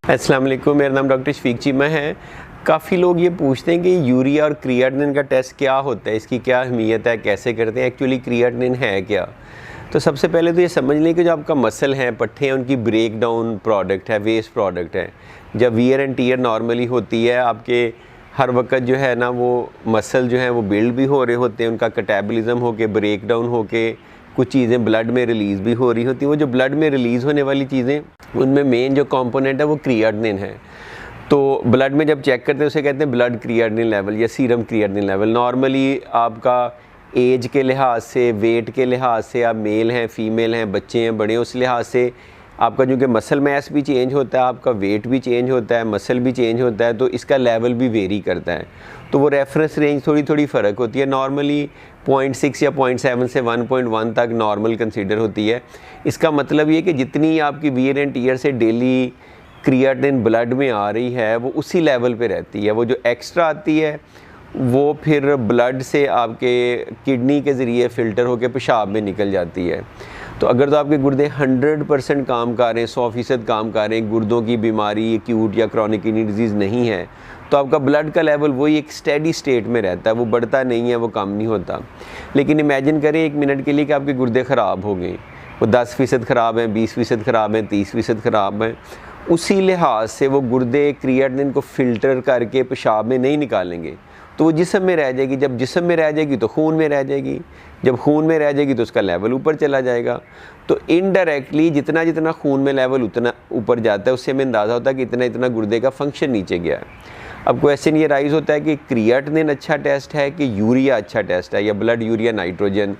अस्सलाम वालेकुम, मेरा नाम डॉक्टर शफीक चीमा है। काफ़ी लोग ये पूछते हैं कि यूरिया और क्रिएटिनिन का टेस्ट क्या होता है, इसकी क्या अहमियत है, कैसे करते हैं, एक्चुअली क्रिएटिनिन है क्या। तो सबसे पहले तो ये समझ लें कि जो आपका मसल है, पट्टे हैं, उनकी ब्रेक डाउन प्रोडक्ट है, वेस्ट प्रोडक्ट है। जब वियर एंड टीयर नॉर्मली होती है, आपके हर वक्त जो है ना वो मसल जो है वो बिल्ड भी हो रहे होते हैं, उनका कैटाबॉलिज्म होके ब्रेक डाउन होके कुछ चीज़ें ब्लड में रिलीज़ भी हो रही होती हैं। वो जो ब्लड में रिलीज़ होने वाली चीज़ें, उनमें मेन जो कंपोनेंट है वो क्रिएटिनिन है। तो ब्लड में जब चेक करते हैं उसे कहते हैं ब्लड क्रिएटिनिन लेवल या सीरम क्रिएटिनिन लेवल। नॉर्मली आपका एज के लिहाज से, वेट के लिहाज से, आप मेल हैं, फीमेल हैं, बच्चे हैं, बड़े हैं, उस लिहाज से आपका जो कि मसल मैस भी चेंज होता है, आपका वेट भी चेंज होता है, मसल भी चेंज होता है, तो इसका लेवल भी वेरी करता है। तो वो रेफरेंस रेंज थोड़ी थोड़ी फ़र्क होती है। नॉर्मली 0.6 या 0.7 से 1.1 तक नॉर्मल कंसीडर होती है। इसका मतलब ये कि जितनी आपकी वियर एंड टीयर से डेली क्रिएटिनिन ब्लड में आ रही है वो उसी लेवल पे रहती है। वो जो एक्स्ट्रा आती है वो फिर ब्लड से आपके किडनी के ज़रिए फ़िल्टर होकर पेशाब में निकल जाती है। तो अगर तो आपके गुर्दे 100% काम कर रहे हैं, 100% काम कर रहे हैं, गुर्दों की बीमारी एक्यूट या क्रॉनिक किडनी डिजीज़ नहीं है, तो आपका ब्लड का लेवल वही एक स्टेडी स्टेट में रहता है, वो बढ़ता नहीं है, वो कम नहीं होता। लेकिन इमेजिन करें एक मिनट के लिए कि आपके गुर्दे ख़राब हो गए, वो 10% ख़राब हैं, 20% ख़राब हैं, 30% ख़राब हैं। उसी लिहाज से वो गुर्दे क्रिएटिनिन को फ़िल्टर करके पेशाब में नहीं निकालेंगे, तो वो जिस्म में रह जाएगी। जब जिस्म में रह जाएगी तो खून में रह जाएगी, जब खून में रह जाएगी तो उसका लेवल ऊपर चला जाएगा। तो इनडायरेक्टली जितना जितना खून में लेवल उतना ऊपर जाता है, उससे हमें अंदाज़ा होता है कि इतना इतना गुर्दे का फंक्शन नीचे गया है। अब क्वेश्चन ये राइज होता है कि क्रिएटिनिन अच्छा टेस्ट है कि यूरिया अच्छा टेस्ट है, या blood urea nitrogen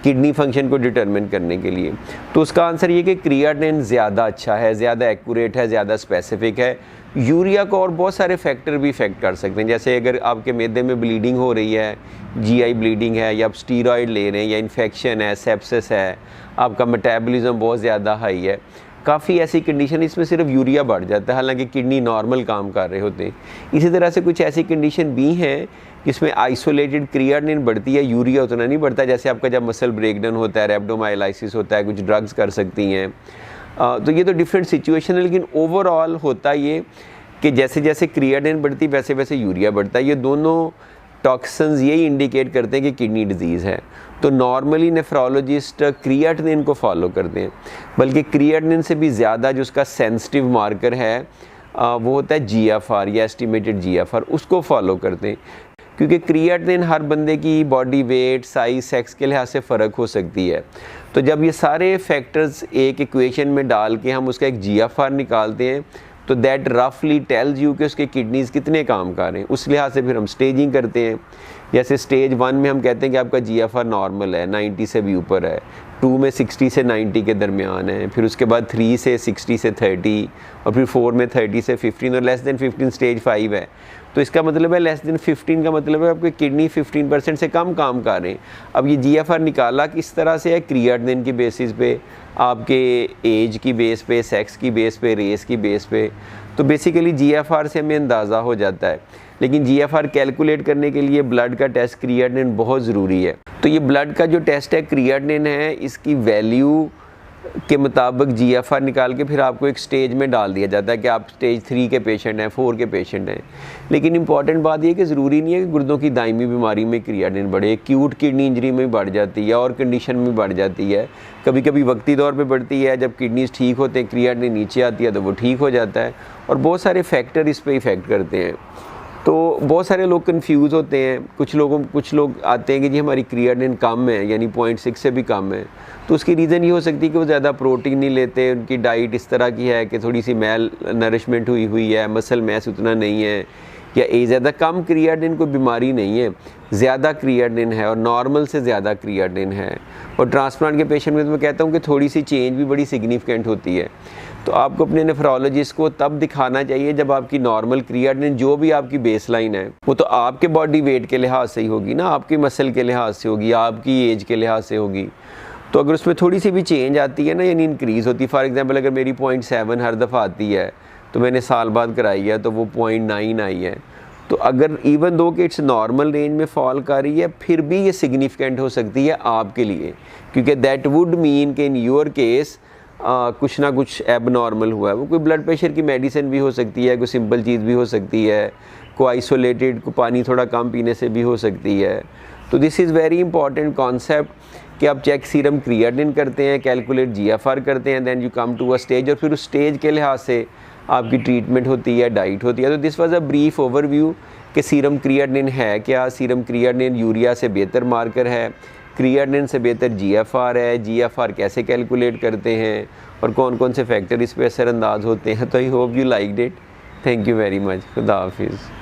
kidney function को डिटरमिन करने के लिए। तो उसका आंसर ये कि क्रिएटिनिन ज़्यादा अच्छा है, ज़्यादा एक्यूरेट है, ज़्यादा स्पेसिफिक है। यूरिया को और बहुत सारे फैक्टर भी इफेक्ट कर सकते हैं, जैसे अगर आपके मैदे में ब्लीडिंग हो रही है, जीआई ब्लीडिंग है, या आप स्टीरॉयड ले रहे हैं, या इन्फेक्शन है, सेप्सिस है, आपका मेटाबॉलिज्म बहुत ज़्यादा हाई है, काफ़ी ऐसी कंडीशन इसमें सिर्फ यूरिया बढ़ जाता है, हालांकि किडनी नॉर्मल काम कर रहे होते हैं। इसी तरह से कुछ ऐसी कंडीशन भी हैं जिसमें आइसोलेटेड क्रिएटिनिन बढ़ती है, यूरिया उतना नहीं बढ़ता। जैसे आपका जब मसल ब्रेकडाउन होता है, रैप्डोमाइलाइसिस होता है, कुछ ड्रग्स कर सकती हैं। तो ये तो डिफरेंट सिचुएशन है, लेकिन ओवरऑल होता ये कि जैसे जैसे क्रिएटिनिन बढ़ती वैसे वैसे यूरिया बढ़ता है। ये दोनों टॉक्सिन्स यही इंडिकेट करते हैं कि किडनी डिजीज़ है। तो नॉर्मली नेफ्रोलॉजिस्ट क्रिएटिनिन को फॉलो करते हैं, बल्कि क्रिएटिनिन से भी ज़्यादा जो उसका सेंसिटिव मार्कर है वो होता है जीएफआर या एस्टिमेटेड जीएफआर, उसको फॉलो करते हैं। क्योंकि क्रिएटिनिन हर बंदे की बॉडी वेट, साइज, सेक्स के लिहाज से फ़र्क हो सकती है। तो जब ये सारे फैक्टर्स एक इक्वेशन में डाल के हम उसका एक जीएफआर निकालते हैं, तो दैट रफली टेल्स यू कि उसके किडनीज़ कितने काम कर रहे हैं। उस लिहाज से फिर हम स्टेजिंग करते हैं। जैसे स्टेज 1 में हम कहते हैं कि आपका जीएफआर नॉर्मल है, 90 से भी ऊपर है, 2 में 60 से 90 के दरमियान है, फिर उसके बाद 3 से 60 से 30, और फिर 4 में 30 से 15, और लेस देन 15 स्टेज 5 है। तो इसका मतलब है लेस देन 15 का मतलब है आपकी किडनी 15% से कम काम कर रहे हैं। अब ये जीएफआर निकाला किस तरह से है? क्रिएटिनिन की बेसिस पे, आपके एज की बेस पे, सेक्स की बेस पे, रेस की बेस पे। तो बेसिकली जीएफआर से हमें अंदाज़ा हो जाता है। लेकिन जीएफआर कैलकुलेट करने के लिए ब्लड का टेस्ट क्रिएटिनिन बहुत ज़रूरी है। तो ये ब्लड का जो टेस्ट है क्रिएटिनिन है, इसकी वैल्यू के मुताबिक जीएफआर निकाल के फिर आपको एक स्टेज में डाल दिया जाता है कि आप स्टेज 3 के पेशेंट हैं, 4 के पेशेंट हैं। लेकिन इंपॉर्टेंट बात यह कि ज़रूरी नहीं है कि गुर्दों की दायमी बीमारी में क्रिएटिनिन बढ़े, एक्यूट किडनी इंजरी में बढ़ जाती है और कंडीशन में बढ़ जाती है। कभी कभी वक्ती तौर पे बढ़ती है, जब किडनीज ठीक होते हैं क्रिएटिनिन नीचे आती है तो वो ठीक हो जाता है। और बहुत सारे फैक्टर इस पर इफ़ेक्ट करते हैं। तो बहुत सारे लोग कंफ्यूज होते हैं। कुछ लोग आते हैं कि जी हमारी क्रिएटिनिन कम है, यानी 0.6 से भी कम है। तो उसकी रीज़न ये हो सकती है कि वो ज़्यादा प्रोटीन नहीं लेते, उनकी डाइट इस तरह की है कि थोड़ी सी मेल नरिशमेंट हुई है, मसल मैस उतना नहीं है, या ज़्यादा कम क्रिएटिनिन कोई बीमारी नहीं है, ज़्यादा क्रिएटिनिन है और नॉर्मल से ज़्यादा क्रिएटिनिन है। और ट्रांसप्लांट के पेशेंट में तो मैं कहता हूँ कि थोड़ी सी चेंज भी बड़ी सिग्निफिकेंट होती है। तो आपको अपने नेफ्रोलॉजिस्ट को तब दिखाना चाहिए जब आपकी नॉर्मल क्रिएटिनिन जो भी आपकी बेसलाइन है वो तो आपके बॉडी वेट के लिहाज से ही होगी ना, आपकी मसल के लिहाज से होगी, आपकी एज के लिहाज से होगी। तो अगर उसमें थोड़ी सी भी चेंज आती है ना, यानी इंक्रीज़ होती है, फॉर एग्जांपल अगर मेरी 0.7 हर दफ़ा आती है तो मैंने साल बाद कराई है तो वो 0.9 आई है, तो अगर इवन दो कि इट्स नॉर्मल रेंज में फॉल कर रही है, फिर भी ये सिग्निफिकेंट हो सकती है आपके लिए, क्योंकि दैट वुड मीन कि इन योर केस कुछ ना कुछ एबनॉर्मल हुआ है। वो कोई ब्लड प्रेशर की मेडिसिन भी हो सकती है, कोई सिंपल चीज़ भी हो सकती है, कोई आइसोलेटेड को पानी थोड़ा कम पीने से भी हो सकती है। तो this is very important concept कि आप चेक सीरम क्रिएटिनिन करते हैं, कैलकुलेट जीएफआर करते हैं, then you come to a stage, और फिर उस स्टेज के लिहाज से आपकी ट्रीटमेंट होती है, डाइट होती है। तो this was a brief overview कि सीरम क्रिएटिनिन है क्या। सीरम क्रिएटिनिन यूरिया से बेहतर मार्कर है, क्रिएटिनिन से बेहतर जीएफआर है, जीएफआर कैसे कैलकुलेट करते हैं और कौन कौन से फैक्टर इस पर असरअंदाज होते हैं। तो I hope you liked it. Thank you very much. खुदा हाफिज़।